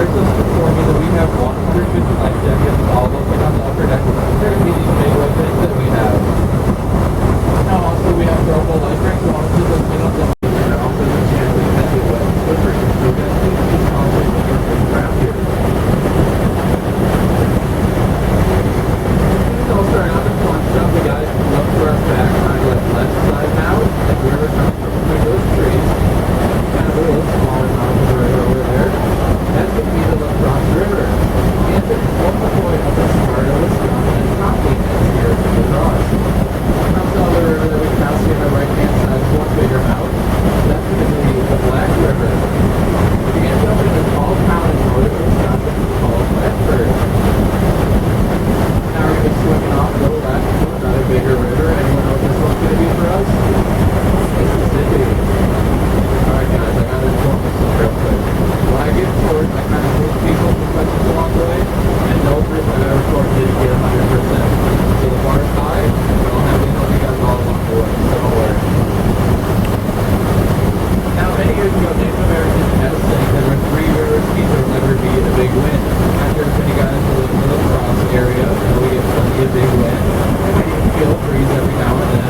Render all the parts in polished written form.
There's just inform you that we have 150 life jackets all located on the upper deck. There's these big openings that we have. Now also we have throwable life rings, so also the middle of the and also the channeling that we wet slippery. So that's these constantly looking around here. So starting on the front stuff, we got look for our back on the left side now. If we ever come from those trees, kind of a little smaller mountain right over there. That's going to be the Crosse River. And the focal point of the start of Wisconsin and Coffee here in the Crosse. That's the other river that we pass here on the right-hand side, is one bigger mouth. That's going to be the Black River. You get up in a small town in northern Wisconsin called Westbound. Now we're going to be swinging off to the left to another bigger river. Anyone know what this one's going to be for us? Mississippi. Alright guys, I got to inform this one real quick. When I get towards, I kind of move people for questions along the way, and no proof I've ever scored didn't get 100%. So the bar is high, but I'll have to help you guys all along the way, so don't worry. Now, many years ago, Native Americans had a saying that there were 3 rivers each will never be a big wind. I'm sure if any guys who live in the Crosse area, we get plenty of big wind. We might even feel a breeze every now and then.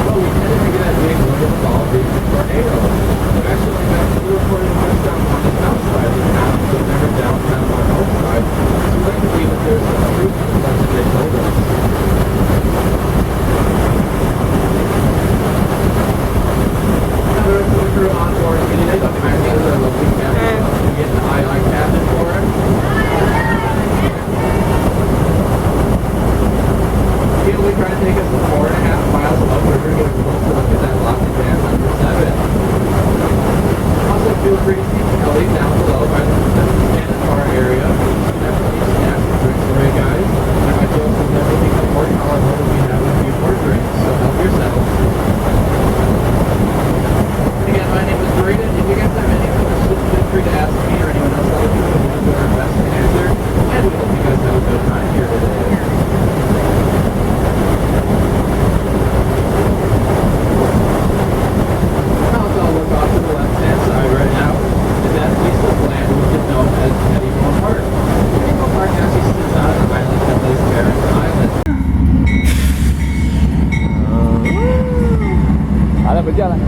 But we tend to get that big wind with all these tornadoes. So actually, we actually reported Westbound on the south side of the town, so never downtown on the north side. So we like to believe that there's some truth in the lesson they told us. Now we're going through on board today. The ideas are looking at we get an eye cabin for it. It'll try to take us 4.5 miles up. We're going to get a closer look at that lock and dance number 7. Also, feel free to keep Kelly down below by the standing bar area. Definitely snacks and drinks away, guys. And I feel some everything at $4 more than we have a few more drinks, so help yourselves. Again, my name is Braden. If you guys have any questions, feel free to ask me or anyone else out there. We'll do our best to answer. And we hope you guys have a good time here today. Now let's all look off to the left-hand side right now. And that piece of land which is known as Medieval Park. Medieval Park actually sits on an island that is Barren Island. Ada berjalan.